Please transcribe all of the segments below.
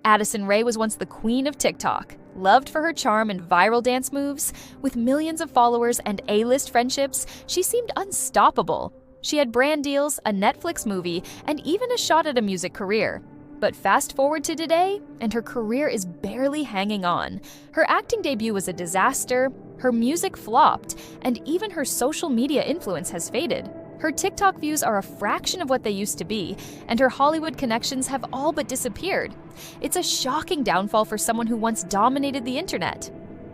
Addison Rae was once the queen of TikTok, loved for her charm and viral dance moves. With millions of followers and A-list friendships, she seemed unstoppable. She had brand deals, a Netflix movie, and even a shot at a music career. But fast forward to today, and her career is barely hanging on. Her acting debut was a disaster, her music flopped, and even her social media influence has faded. Her TikTok views are a fraction of what they used to be, and her Hollywood connections have all but disappeared. It's a shocking downfall for someone who once dominated the internet.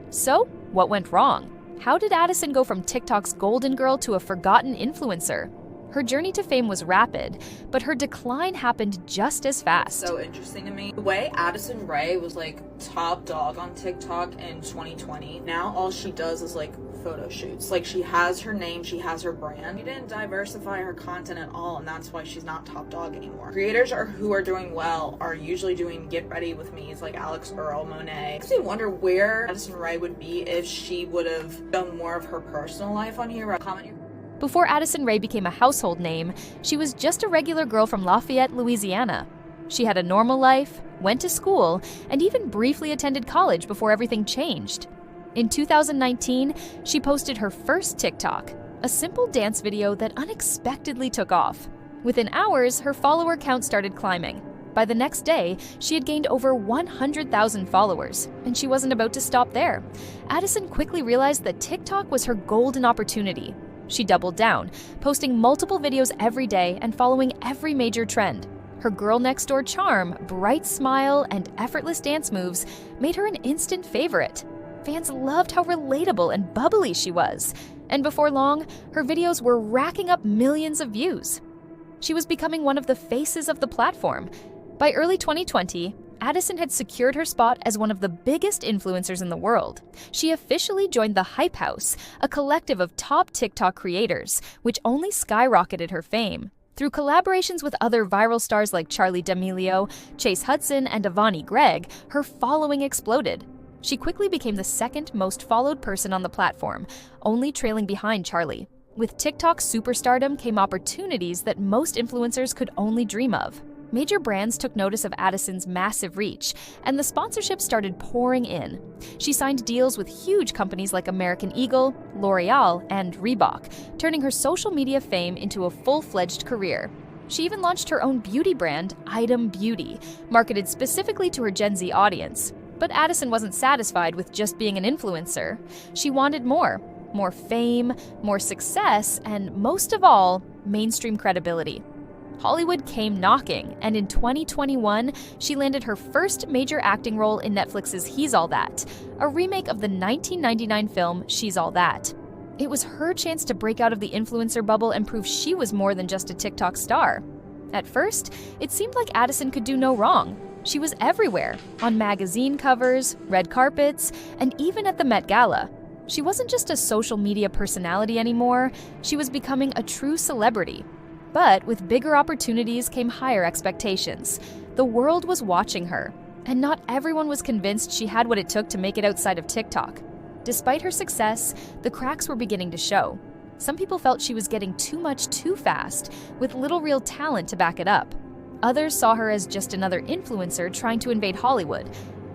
So, what went wrong? How did Addison go from TikTok's golden girl to a forgotten influencer? Her journey to fame was rapid, but her decline happened just as fast. So interesting to me. The way Addison Rae was like top dog on TikTok in 2020, now all she does is like photo shoots. Like she has her name, she has her brand. She didn't diversify her content at all, and that's why she's not top dog anymore. Creators who are doing well are usually doing get ready with me's like Alex Earl, Monet. Makes me wonder where Addison Rae would be if she would have done more of her personal life on here. Comment your Before Addison Rae became a household name, she was just a regular girl from Lafayette, Louisiana. She had a normal life, went to school, and even briefly attended college before everything changed. In 2019, she posted her first TikTok, a simple dance video that unexpectedly took off. Within hours, her follower count started climbing. By the next day, she had gained over 100,000 followers, and she wasn't about to stop there. Addison quickly realized that TikTok was her golden opportunity. She doubled down, posting multiple videos every day and following every major trend. Her girl next door charm, bright smile, and effortless dance moves made her an instant favorite. Fans loved how relatable and bubbly she was, and before long, her videos were racking up millions of views. She was becoming one of the faces of the platform. By early 2020, Addison had secured her spot as one of the biggest influencers in the world. She officially joined the Hype House, a collective of top TikTok creators, which only skyrocketed her fame. Through collaborations with other viral stars like Charli D'Amelio, Chase Hudson, and Avani Gregg, her following exploded. She quickly became the second most followed person on the platform, only trailing behind Charli. With TikTok superstardom came opportunities that most influencers could only dream of. Major brands took notice of Addison's massive reach, and the sponsorships started pouring in. She signed deals with huge companies like American Eagle, L'Oreal, and Reebok, turning her social media fame into a full-fledged career. She even launched her own beauty brand, Item Beauty, marketed specifically to her Gen Z audience. But Addison wasn't satisfied with just being an influencer. She wanted more fame, more success, and most of all, mainstream credibility. Hollywood came knocking, and in 2021, she landed her first major acting role in Netflix's He's All That, a remake of the 1999 film She's All That. It was her chance to break out of the influencer bubble and prove she was more than just a TikTok star. At first, it seemed like Addison could do no wrong. She was everywhere, on magazine covers, red carpets, and even at the Met Gala. She wasn't just a social media personality anymore, she was becoming a true celebrity. But with bigger opportunities came higher expectations. The world was watching her, and not everyone was convinced she had what it took to make it outside of TikTok. Despite her success, the cracks were beginning to show. Some people felt she was getting too much too fast, with little real talent to back it up. Others saw her as just another influencer trying to invade Hollywood.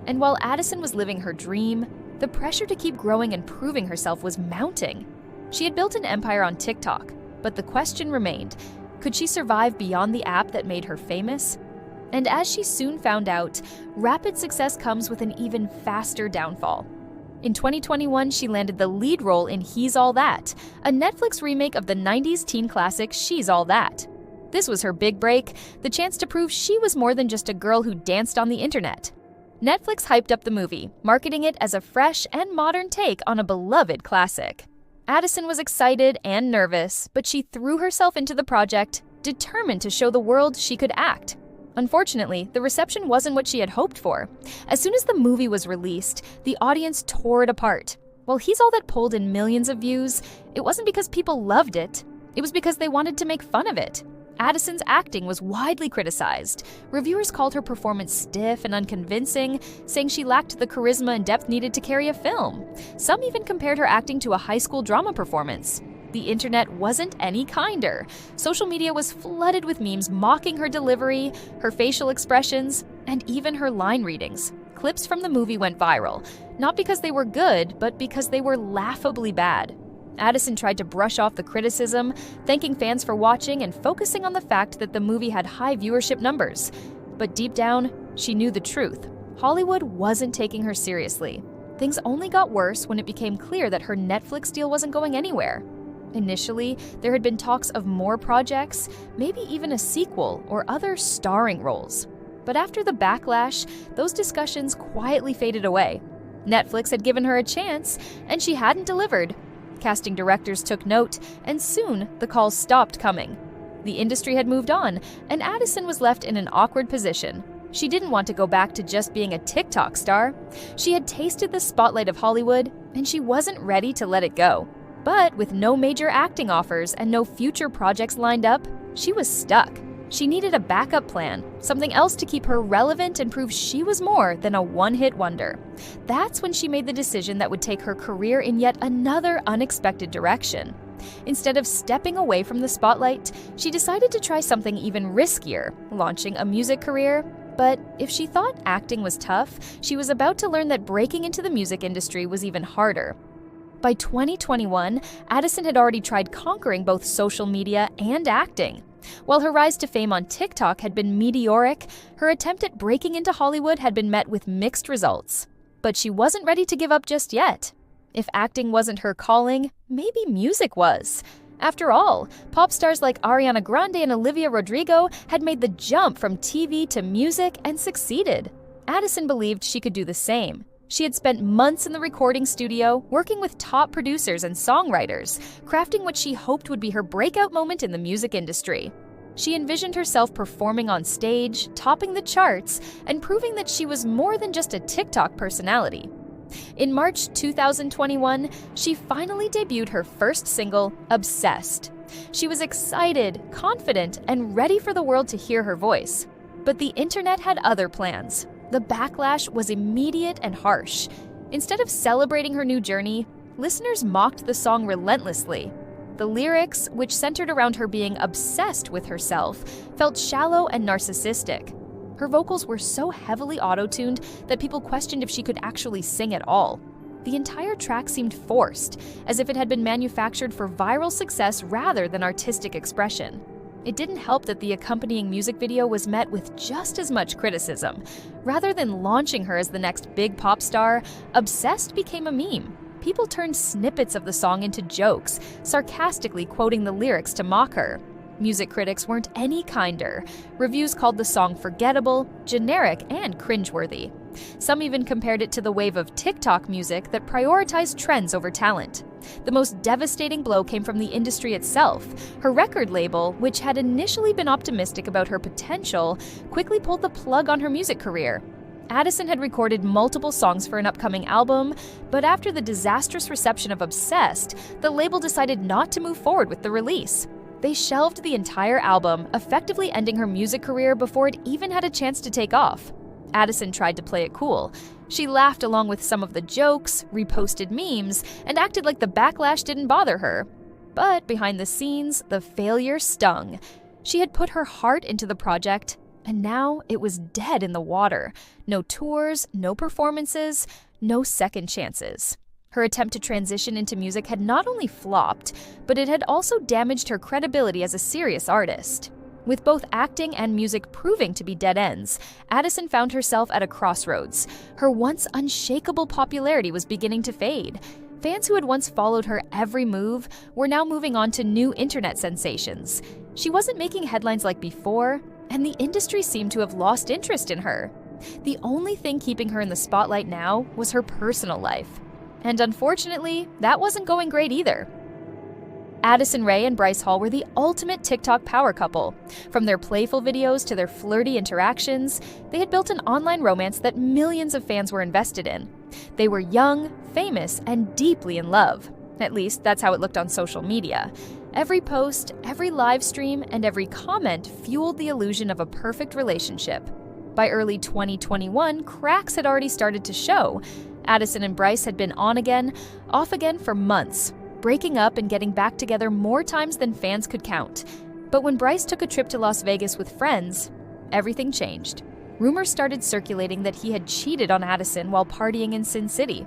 And while Addison was living her dream, the pressure to keep growing and proving herself was mounting. She had built an empire on TikTok, but the question remained, could she survive beyond the app that made her famous? And as she soon found out, rapid success comes with an even faster downfall. In 2021, she landed the lead role in He's All That, a Netflix remake of the 90s teen classic She's All That. This was her big break, the chance to prove she was more than just a girl who danced on the internet. Netflix hyped up the movie, marketing it as a fresh and modern take on a beloved classic. Addison was excited and nervous, but she threw herself into the project, determined to show the world she could act. Unfortunately, the reception wasn't what she had hoped for. As soon as the movie was released, the audience tore it apart. While He's All That pulled in millions of views, it wasn't because people loved it. It was because they wanted to make fun of it. Addison's acting was widely criticized. Reviewers called her performance stiff and unconvincing, saying she lacked the charisma and depth needed to carry a film. Some even compared her acting to a high school drama performance. The internet wasn't any kinder. Social media was flooded with memes mocking her delivery, her facial expressions, and even her line readings. Clips from the movie went viral, not because they were good, but because they were laughably bad. Addison tried to brush off the criticism, thanking fans for watching and focusing on the fact that the movie had high viewership numbers. But deep down, she knew the truth. Hollywood wasn't taking her seriously. Things only got worse when it became clear that her Netflix deal wasn't going anywhere. Initially, there had been talks of more projects, maybe even a sequel or other starring roles. But after the backlash, those discussions quietly faded away. Netflix had given her a chance, and she hadn't delivered. Casting directors took note, and soon the calls stopped coming. The industry had moved on, and Addison was left in an awkward position. She didn't want to go back to just being a TikTok star. She had tasted the spotlight of Hollywood, and she wasn't ready to let it go. But with no major acting offers and no future projects lined up, she was stuck. She needed a backup plan, something else to keep her relevant and prove she was more than a one-hit wonder. That's when she made the decision that would take her career in yet another unexpected direction. Instead of stepping away from the spotlight, she decided to try something even riskier, launching a music career. But if she thought acting was tough, she was about to learn that breaking into the music industry was even harder. By 2021, Addison had already tried conquering both social media and acting. While her rise to fame on TikTok had been meteoric, her attempt at breaking into Hollywood had been met with mixed results. But she wasn't ready to give up just yet. If acting wasn't her calling, maybe music was. After all, pop stars like Ariana Grande and Olivia Rodrigo had made the jump from TV to music and succeeded. Addison believed she could do the same. She had spent months in the recording studio, working with top producers and songwriters, crafting what she hoped would be her breakout moment in the music industry. She envisioned herself performing on stage, topping the charts, and proving that she was more than just a TikTok personality. In March 2021, she finally debuted her first single, Obsessed. She was excited, confident, and ready for the world to hear her voice. But the internet had other plans. The backlash was immediate and harsh. Instead of celebrating her new journey, listeners mocked the song relentlessly. The lyrics, which centered around her being obsessed with herself, felt shallow and narcissistic. Her vocals were so heavily auto-tuned that people questioned if she could actually sing at all. The entire track seemed forced, as if it had been manufactured for viral success rather than artistic expression. It didn't help that the accompanying music video was met with just as much criticism. Rather than launching her as the next big pop star, Obsessed became a meme. People turned snippets of the song into jokes, sarcastically quoting the lyrics to mock her. Music critics weren't any kinder. Reviews called the song forgettable, generic, and cringeworthy. Some even compared it to the wave of TikTok music that prioritized trends over talent. The most devastating blow came from the industry itself. Her record label, which had initially been optimistic about her potential, quickly pulled the plug on her music career. Addison had recorded multiple songs for an upcoming album, but after the disastrous reception of Obsessed, the label decided not to move forward with the release. They shelved the entire album, effectively ending her music career before it even had a chance to take off. Addison tried to play it cool. She laughed along with some of the jokes, reposted memes, and acted like the backlash didn't bother her. But behind the scenes, the failure stung. She had put her heart into the project, and now it was dead in the water. No tours, no performances, no second chances. Her attempt to transition into music had not only flopped, but it had also damaged her credibility as a serious artist. With both acting and music proving to be dead ends, Addison found herself at a crossroads. Her once unshakable popularity was beginning to fade. Fans who had once followed her every move were now moving on to new internet sensations. She wasn't making headlines like before, and the industry seemed to have lost interest in her. The only thing keeping her in the spotlight now was her personal life. And unfortunately, that wasn't going great either. Addison Rae and Bryce Hall were the ultimate TikTok power couple. From their playful videos to their flirty interactions, they had built an online romance that millions of fans were invested in. They were young, famous, and deeply in love. At least, that's how it looked on social media. Every post, every live stream, and every comment fueled the illusion of a perfect relationship. By early 2021, cracks had already started to show. Addison and Bryce had been on again, off again for months, breaking up and getting back together more times than fans could count. But when Bryce took a trip to Las Vegas with friends, everything changed. rumors started circulating that he had cheated on Addison while partying in Sin City.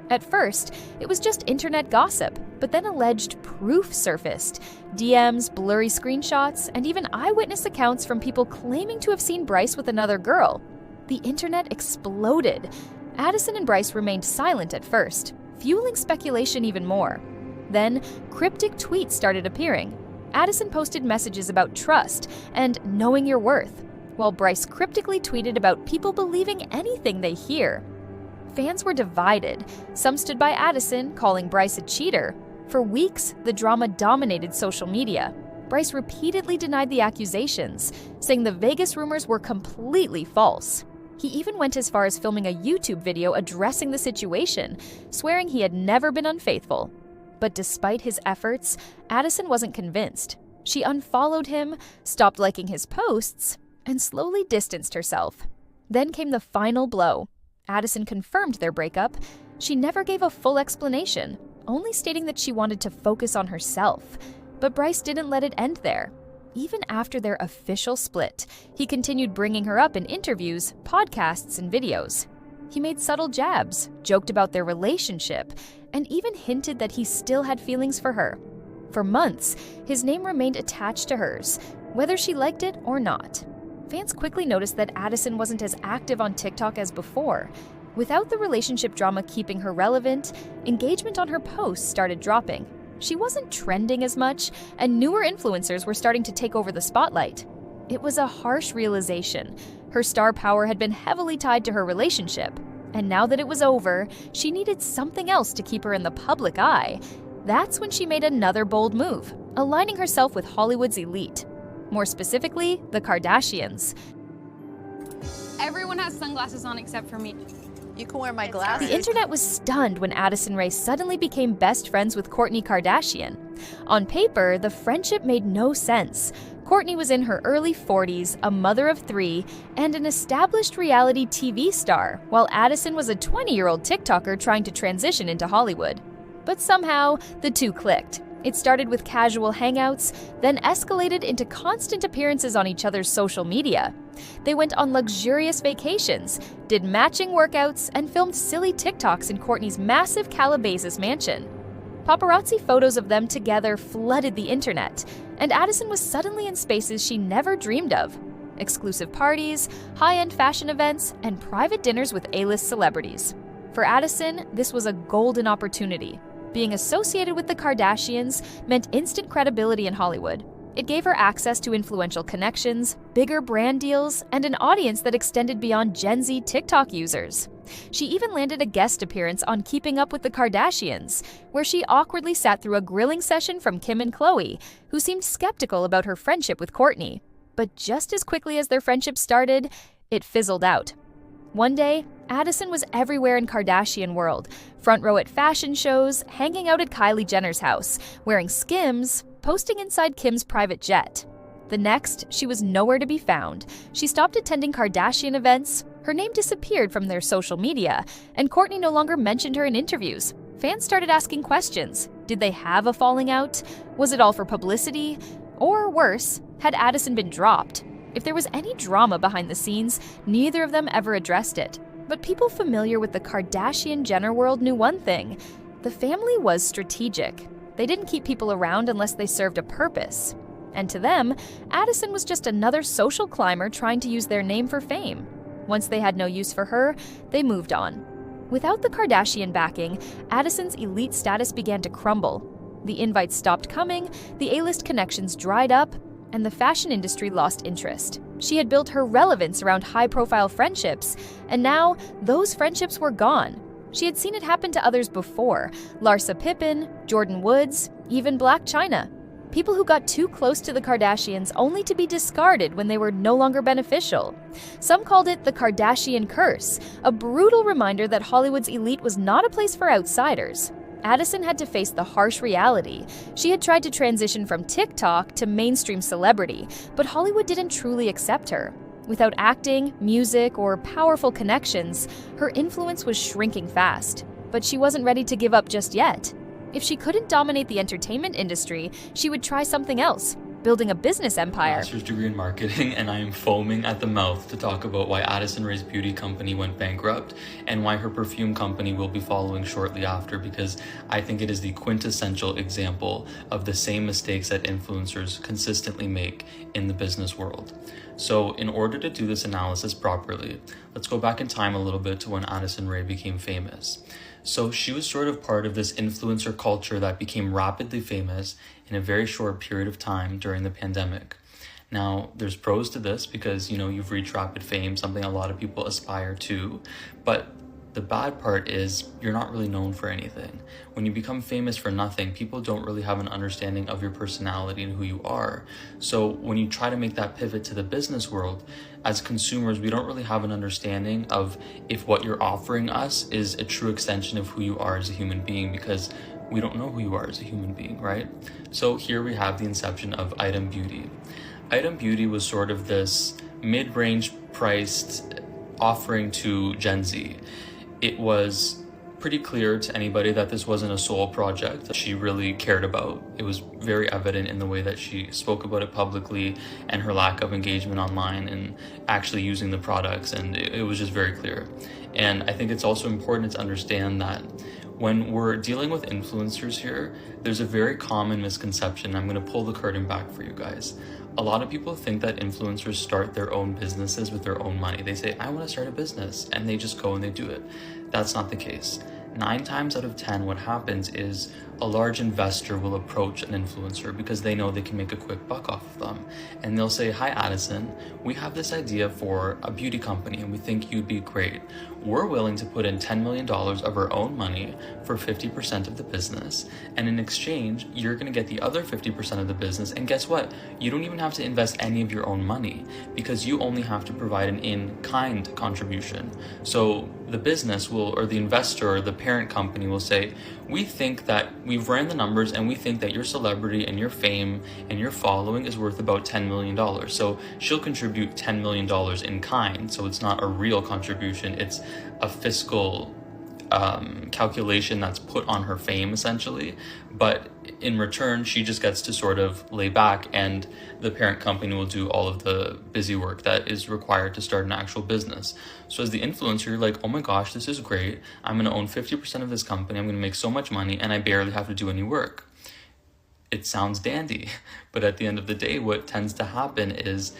At first, it was just internet gossip, but then alleged proof surfaced. DMs, blurry screenshots, and even eyewitness accounts from people claiming to have seen Bryce with another girl. The internet exploded. Addison and Bryce remained silent at first, fueling speculation even more. Then, cryptic tweets started appearing. Addison posted messages about trust and knowing your worth, while Bryce cryptically tweeted about people believing anything they hear. Fans were divided. Some stood by Addison, calling Bryce a cheater. For weeks, the drama dominated social media. Bryce repeatedly denied the accusations, saying the Vegas rumors were completely false. He even went as far as filming a YouTube video addressing the situation, swearing he had never been unfaithful. But despite his efforts, Addison wasn't convinced. She unfollowed him, stopped liking his posts, and slowly distanced herself. Then came the final blow. Addison confirmed their breakup. She never gave a full explanation, only stating that she wanted to focus on herself. But Bryce didn't let it end there. Even after their official split, he continued bringing her up in interviews, podcasts, and videos. He made subtle jabs, joked about their relationship, and even hinted that he still had feelings for her. For months, his name remained attached to hers, whether she liked it or not. Fans quickly noticed that Addison wasn't as active on TikTok as before. Without the relationship drama keeping her relevant, engagement on her posts started dropping. She wasn't trending as much, and newer influencers were starting to take over the spotlight. It was a harsh realization. Her star power had been heavily tied to her relationship, and now that it was over, she needed something else to keep her in the public eye. That's when she made another bold move, aligning herself with Hollywood's elite. More specifically, the Kardashians. Everyone has sunglasses on except for me. You can wear my glasses. The internet was stunned when Addison Rae suddenly became best friends with Kourtney Kardashian. On paper, the friendship made no sense. Kourtney was in her early 40s, a mother of 3, and an established reality TV star, while Addison was a 20-year-old TikToker trying to transition into Hollywood. But somehow, the two clicked. It started with casual hangouts, then escalated into constant appearances on each other's social media. They went on luxurious vacations, did matching workouts, and filmed silly TikToks in Kourtney's massive Calabasas mansion. Paparazzi photos of them together flooded the internet, and Addison was suddenly in spaces she never dreamed of. Exclusive parties, high-end fashion events, and private dinners with A-list celebrities. For Addison, this was a golden opportunity. Being associated with the Kardashians meant instant credibility in Hollywood. It gave her access to influential connections, bigger brand deals, and an audience that extended beyond Gen Z TikTok users. She even landed a guest appearance on Keeping Up with the Kardashians, where she awkwardly sat through a grilling session from Kim and Khloe, who seemed skeptical about her friendship with Kourtney. But just as quickly as their friendship started, it fizzled out. One day, Addison was everywhere in Kardashian world, front row at fashion shows, hanging out at Kylie Jenner's house, wearing Skims, posting inside Kim's private jet. The next, she was nowhere to be found. She stopped attending Kardashian events, her name disappeared from their social media, and Kourtney no longer mentioned her in interviews. Fans started asking questions. Did they have a falling out? Was it all for publicity? Or worse, had Addison been dropped? If there was any drama behind the scenes, neither of them ever addressed it. But people familiar with the Kardashian-Jenner world knew one thing: the family was strategic. They didn't keep people around unless they served a purpose. And to them, Addison was just another social climber trying to use their name for fame. Once they had no use for her, they moved on. Without the Kardashian backing, Addison's elite status began to crumble. The invites stopped coming, the A-list connections dried up, and the fashion industry lost interest. She had built her relevance around high-profile friendships, and now those friendships were gone. She had seen it happen to others before: Larsa Pippen, Jordan Woods, even Blac Chyna. People who got too close to the Kardashians only to be discarded when they were no longer beneficial. Some called it the Kardashian curse, a brutal reminder that Hollywood's elite was not a place for outsiders. Addison had to face the harsh reality. She had tried to transition from TikTok to mainstream celebrity, but Hollywood didn't truly accept her. Without acting, music, or powerful connections, her influence was shrinking fast. But she wasn't ready to give up just yet. If she couldn't dominate the entertainment industry, she would try something else. building a business empire. Master's degree in marketing, and I am foaming at the mouth to talk about why Addison Rae's beauty company went bankrupt and why her perfume company will be following shortly after, because I think it is the quintessential example of the same mistakes that influencers consistently make in the business world. So in order to do this analysis properly, let's go back in time a little bit to when Addison Rae became famous. So she was sort of part of this influencer culture that became rapidly famous in a very short period of time during the pandemic. Now, there's pros to this because, you've reached rapid fame, something a lot of people aspire to, but the bad part is you're not really known for anything. When you become famous for nothing, people don't really have an understanding of your personality and who you are. So when you try to make that pivot to the business world, as consumers, we don't really have an understanding of if what you're offering us is a true extension of who you are as a human being, because we don't know who you are as a human being, right? So here we have the inception of Item Beauty. Item Beauty was sort of this mid-range priced offering to Gen Z. It was pretty clear to anybody that this wasn't a soul project that she really cared about. It was very evident in the way that she spoke about it publicly and her lack of engagement online and actually using the products, and it was just very clear. And I think it's also important to understand that when we're dealing with influencers here, there's a very common misconception. I'm going to pull the curtain back for you guys. A lot of people think that influencers start their own businesses with their own money. They say, I want to start a business, and they just go and they do it. That's not the case. 9 times out of 10, what happens is a large investor will approach an influencer because they know they can make a quick buck off of them. And they'll say, hi, Addison, we have this idea for a beauty company and we think you'd be great. We're willing to put in $10 million of our own money for 50% of the business. And in exchange, you're going to get the other 50% of the business. And guess what? You don't even have to invest any of your own money because you only have to provide an in-kind contribution. So the business will, or the investor or the parent company will say, we think that we've ran the numbers and we think that your celebrity and your fame and your following is worth about $10 million. So she'll contribute $10 million in kind. So it's not a real contribution. It's a fiscal calculation that's put on her fame essentially. But in return, she just gets to sort of lay back and the parent company will do all of the busy work that is required to start an actual business. So as the influencer, you're like, oh my gosh, this is great. I'm going to own 50% of this company. I'm going to make so much money and I barely have to do any work. It sounds dandy, but at the end of the day, what tends to happen is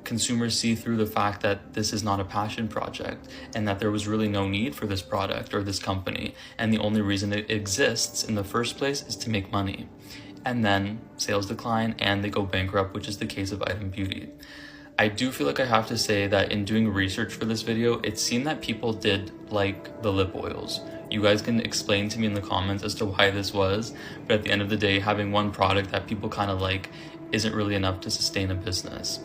consumers see through the fact that this is not a passion project and that there was really no need for this product or this company. And the only reason it exists in the first place is to make money. And then sales decline and they go bankrupt, which is the case of Item Beauty. I do feel like I have to say that in doing research for this video, it seemed that people did like the lip oils. You guys can explain to me in the comments as to why this was, but at the end of the day, having one product that people kind of like isn't really enough to sustain a business.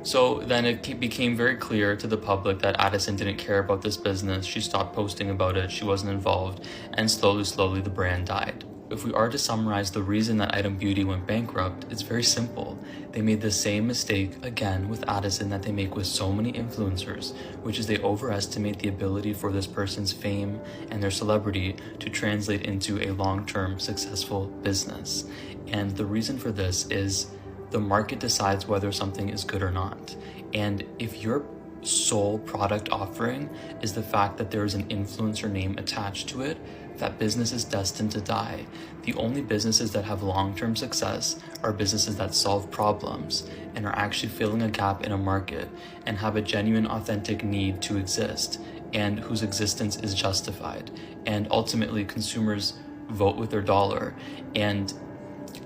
So then it became very clear to the public that Addison didn't care about this business. She stopped posting about it, she wasn't involved, and slowly the brand died. If we are to summarize the reason that Item Beauty went bankrupt, it's very simple. They made the same mistake again with Addison that they make with so many influencers, which is they overestimate the ability for this person's fame and their celebrity to translate into a long-term successful business. And the reason for this is the market decides whether something is good or not. And if your sole product offering is the fact that there is an influencer name attached to it, that business is destined to die. The only businesses that have long-term success are businesses that solve problems and are actually filling a gap in a market and have a genuine, authentic need to exist and whose existence is justified. And ultimately, consumers vote with their dollar. And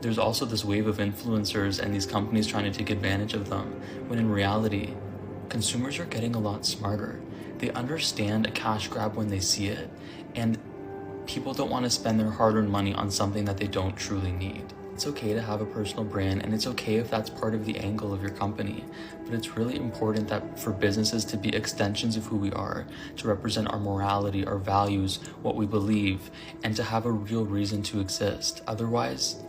there's also this wave of influencers and these companies trying to take advantage of them, when in reality, consumers are getting a lot smarter. They understand a cash grab when they see it, and people don't want to spend their hard-earned money on something that they don't truly need. It's okay to have a personal brand, and it's okay if that's part of the angle of your company, but it's really important that for businesses to be extensions of who we are, to represent our morality, our values, what we believe, and to have a real reason to exist. Otherwise,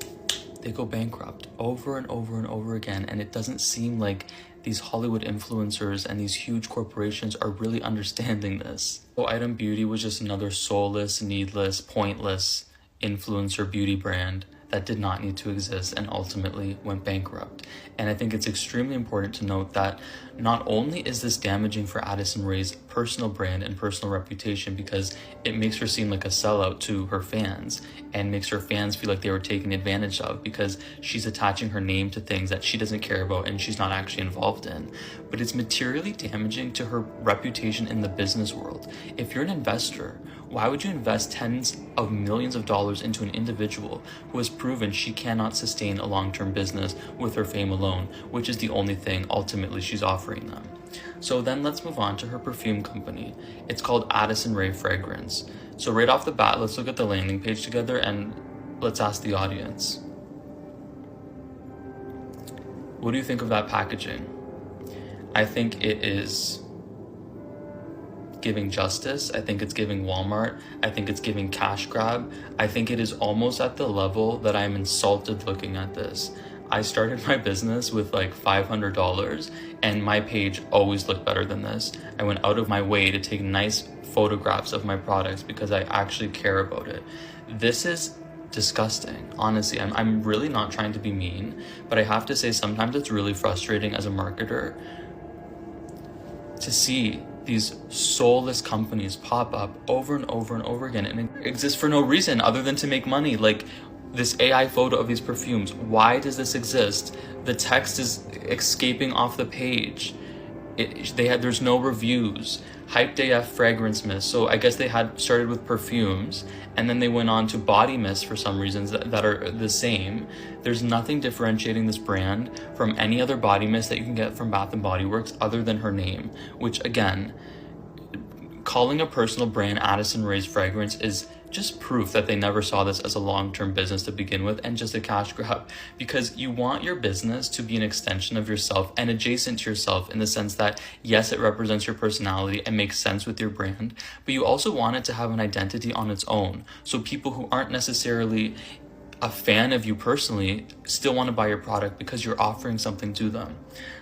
they go bankrupt over and over again, and it doesn't seem like these Hollywood influencers and these huge corporations are really understanding this. So Item Beauty was just another soulless, needless, pointless influencer beauty brand that did not need to exist and ultimately went bankrupt. And I think it's extremely important to note that not only is this damaging for Addison Rae's personal brand and personal reputation, because it makes her seem like a sellout to her fans and makes her fans feel like they were taken advantage of because she's attaching her name to things that she doesn't care about and she's not actually involved in, but it's materially damaging to her reputation in the business world. If you're an investor, why would you invest tens of millions of dollars into an individual who has proven she cannot sustain a long-term business with her fame alone, which is the only thing ultimately she's offering them? So then let's move on to her perfume company. It's called Addison Rae Fragrance. So right off the bat, let's look at the landing page together and let's ask the audience. What do you think of that packaging? I think it is giving justice. I think it's giving Walmart. I think it's giving cash grab. I think it is almost at the level that I'm insulted looking at this. I started my business with like $500 and my page always looked better than this. I went out of my way to take nice photographs of my products because I actually care about it. This is disgusting. Honestly, I'm really not trying to be mean, but I have to say sometimes it's really frustrating as a marketer to see these soulless companies pop up over and over and over again and exist for no reason other than to make money. Like this AI photo of these perfumes, why does this exist? The text is escaping off the page. There's no reviews. Hyped AF fragrance mist. So I guess they had started with perfumes and then they went on to body mist for some reasons that are the same. There's nothing differentiating this brand from any other body mist that you can get from Bath & Body Works other than her name, which again, calling a personal brand Addison Rae's Fragrance is just proof that they never saw this as a long-term business to begin with and just a cash grab, because you want your business to be an extension of yourself and adjacent to yourself in the sense that, yes, it represents your personality and makes sense with your brand, but you also want it to have an identity on its own. So people who aren't necessarily a fan of you personally still want to buy your product because you're offering something to them.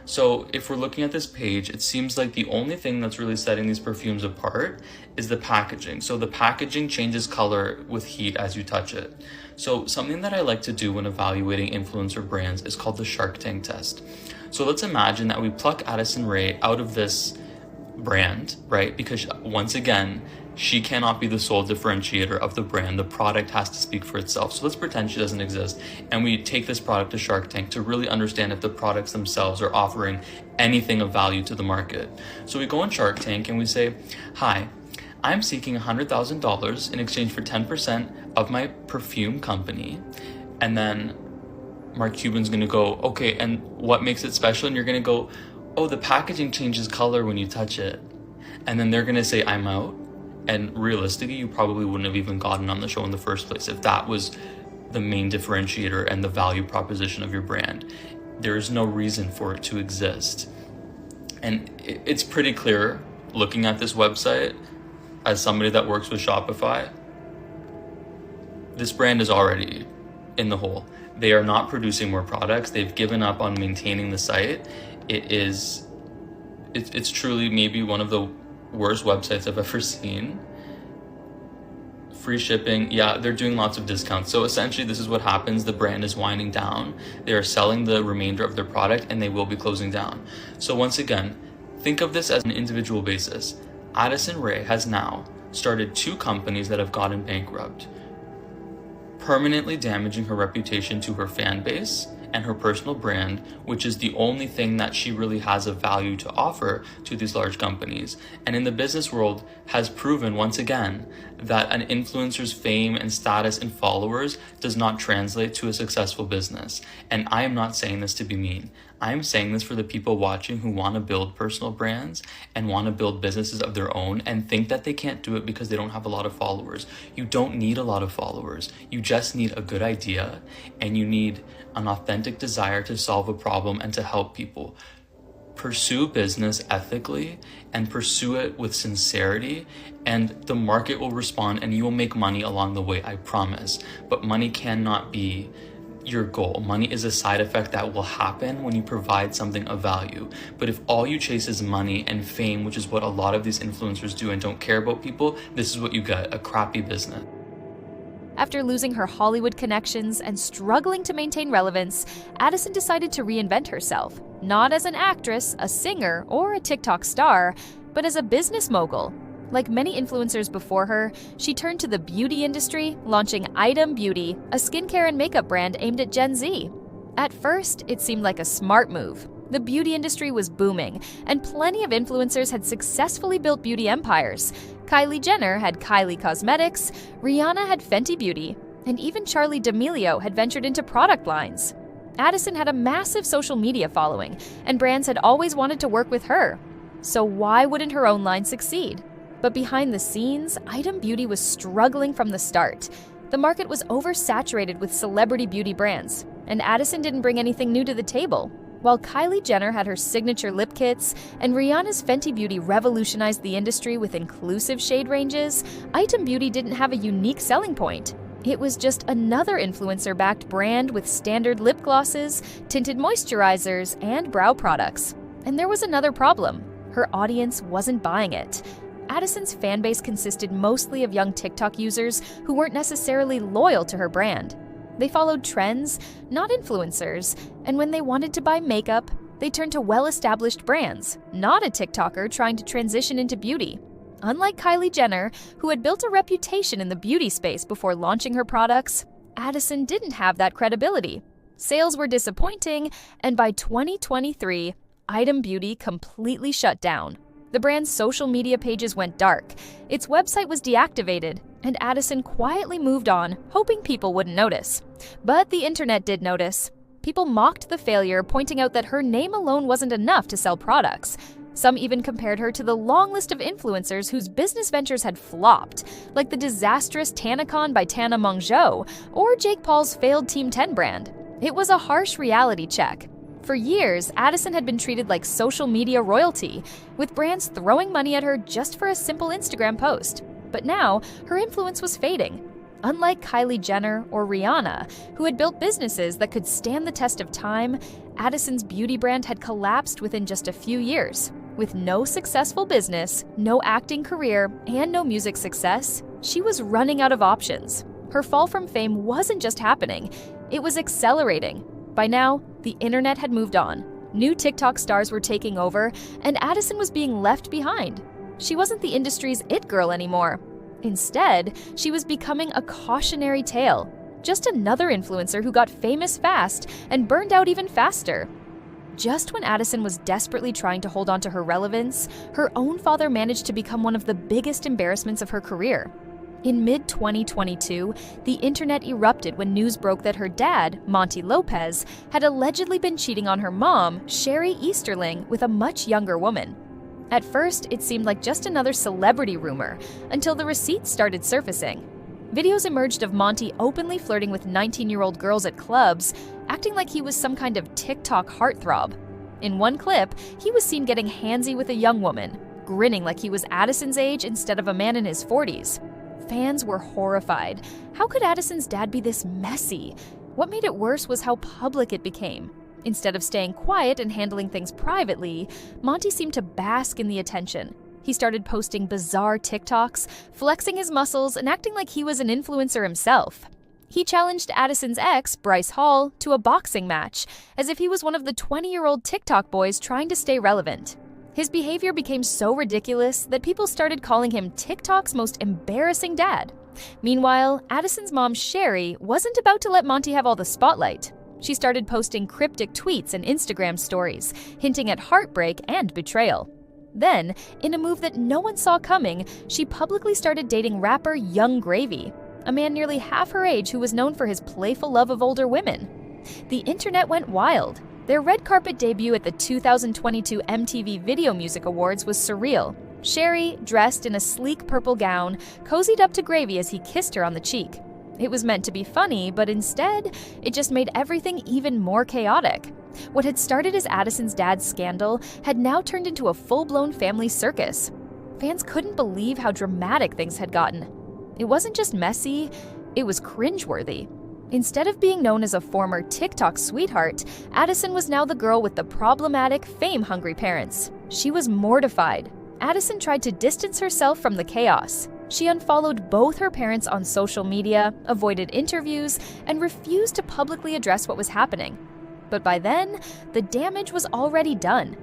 So if we're looking at this page, it seems like the only thing that's really setting these perfumes apart is the packaging. So the packaging changes color with heat as you touch it. So something that I like to do when evaluating influencer brands is called the Shark Tank test. So let's imagine that we pluck Addison Rae out of this brand, right? Because once again, she cannot be the sole differentiator of the brand. The product has to speak for itself. So let's pretend she doesn't exist. And we take this product to Shark Tank to really understand if the products themselves are offering anything of value to the market. So we go on Shark Tank and we say, hi, I'm seeking $100,000 in exchange for 10% of my perfume company. And then Mark Cuban's gonna go, okay, and what makes it special? And you're gonna go, oh, the packaging changes color when you touch it. And then they're gonna say, I'm out. And realistically, you probably wouldn't have even gotten on the show in the first place if that was the main differentiator and the value proposition of your brand. There is no reason for it to exist. And it's pretty clear looking at this website as somebody that works with Shopify, this brand is already in the hole. They are not producing more products. They've given up on maintaining the site. It's truly maybe one of the worst websites I've ever seen. Free shipping, yeah, they're doing lots of discounts. So essentially this is what happens. The brand is winding down. They are selling the remainder of their product and they will be closing down. So once again, think of this as an individual basis. Addison Rae has now started 2 companies that have gotten bankrupt, permanently damaging her reputation to her fan base and her personal brand, which is the only thing that she really has of value to offer to these large companies. And in the business world has proven once again that an influencer's fame and status and followers does not translate to a successful business. And I am not saying this to be mean. I am saying this for the people watching who want to build personal brands and want to build businesses of their own and think that they can't do it because they don't have a lot of followers. You don't need a lot of followers. You just need a good idea and you need an authentic desire to solve a problem and to help people. Pursue business ethically and pursue it with sincerity, and the market will respond and you will make money along the way, I promise. But money cannot be your goal. Money is a side effect that will happen when you provide something of value. But if all you chase is money and fame, which is what a lot of these influencers do and don't care about people, this is what you get, a crappy business. After losing her Hollywood connections and struggling to maintain relevance, Addison decided to reinvent herself, not as an actress, a singer, or a TikTok star, but as a business mogul. Like many influencers before her, she turned to the beauty industry, launching Item Beauty, a skincare and makeup brand aimed at Gen Z. At first, it seemed like a smart move. The beauty industry was booming, and plenty of influencers had successfully built beauty empires. Kylie Jenner had Kylie Cosmetics, Rihanna had Fenty Beauty, and even Charli D'Amelio had ventured into product lines. Addison had a massive social media following, and brands had always wanted to work with her. So why wouldn't her own line succeed? But behind the scenes, Item Beauty was struggling from the start. The market was oversaturated with celebrity beauty brands, and Addison didn't bring anything new to the table. While Kylie Jenner had her signature lip kits and Rihanna's Fenty Beauty revolutionized the industry with inclusive shade ranges, Item Beauty didn't have a unique selling point. It was just another influencer-backed brand with standard lip glosses, tinted moisturizers, and brow products. And there was another problem. Her audience wasn't buying it. Addison's fanbase consisted mostly of young TikTok users who weren't necessarily loyal to her brand. They followed trends, not influencers, and when they wanted to buy makeup, they turned to well-established brands, not a TikToker trying to transition into beauty. Unlike Kylie Jenner, who had built a reputation in the beauty space before launching her products, Addison didn't have that credibility. Sales were disappointing, and by 2023, Item Beauty completely shut down. The brand's social media pages went dark, its website was deactivated, and Addison quietly moved on, hoping people wouldn't notice. But the internet did notice. People mocked the failure, pointing out that her name alone wasn't enough to sell products. Some even compared her to the long list of influencers whose business ventures had flopped, like the disastrous TanaCon by Tana Mongeau or Jake Paul's failed Team 10 brand. It was a harsh reality check. For years, Addison had been treated like social media royalty, with brands throwing money at her just for a simple Instagram post. But now, her influence was fading. Unlike Kylie Jenner or Rihanna, who had built businesses that could stand the test of time, Addison's beauty brand had collapsed within just a few years. With no successful business, no acting career, and no music success, she was running out of options. Her fall from fame wasn't just happening, it was accelerating. By now, the internet had moved on. New TikTok stars were taking over, and Addison was being left behind. She wasn't the industry's it girl anymore. Instead, she was becoming a cautionary tale. Just another influencer who got famous fast and burned out even faster. Just when Addison was desperately trying to hold on to her relevance, her own father managed to become one of the biggest embarrassments of her career. In mid-2022, the internet erupted when news broke that her dad, Monty Lopez, had allegedly been cheating on her mom, Sherry Easterling, with a much younger woman. At first, it seemed like just another celebrity rumor, until the receipts started surfacing. Videos emerged of Monty openly flirting with 19-year-old girls at clubs, acting like he was some kind of TikTok heartthrob. In one clip, he was seen getting handsy with a young woman, grinning like he was Addison's age instead of a man in his 40s. Fans were horrified. How could Addison's dad be this messy? What made it worse was how public it became. Instead of staying quiet and handling things privately, Monty seemed to bask in the attention. He started posting bizarre TikToks, flexing his muscles, and acting like he was an influencer himself. He challenged Addison's ex, Bryce Hall, to a boxing match, as if he was one of the 20-year-old TikTok boys trying to stay relevant. His behavior became so ridiculous that people started calling him TikTok's most embarrassing dad. Meanwhile, Addison's mom, Sherry, wasn't about to let Monty have all the spotlight. She started posting cryptic tweets and Instagram stories, hinting at heartbreak and betrayal. Then, in a move that no one saw coming, she publicly started dating rapper Young Gravy, a man nearly half her age who was known for his playful love of older women. The internet went wild. Their red carpet debut at the 2022 MTV Video Music Awards was surreal. Sherry, dressed in a sleek purple gown, cozied up to Gravy as he kissed her on the cheek. It was meant to be funny, but instead, it just made everything even more chaotic. What had started as Addison's dad's scandal had now turned into a full-blown family circus. Fans couldn't believe how dramatic things had gotten. It wasn't just messy, it was cringeworthy. Instead of being known as a former TikTok sweetheart, Addison was now the girl with the problematic, fame-hungry parents. She was mortified. Addison tried to distance herself from the chaos. She unfollowed both her parents on social media, avoided interviews, and refused to publicly address what was happening. But by then, the damage was already done.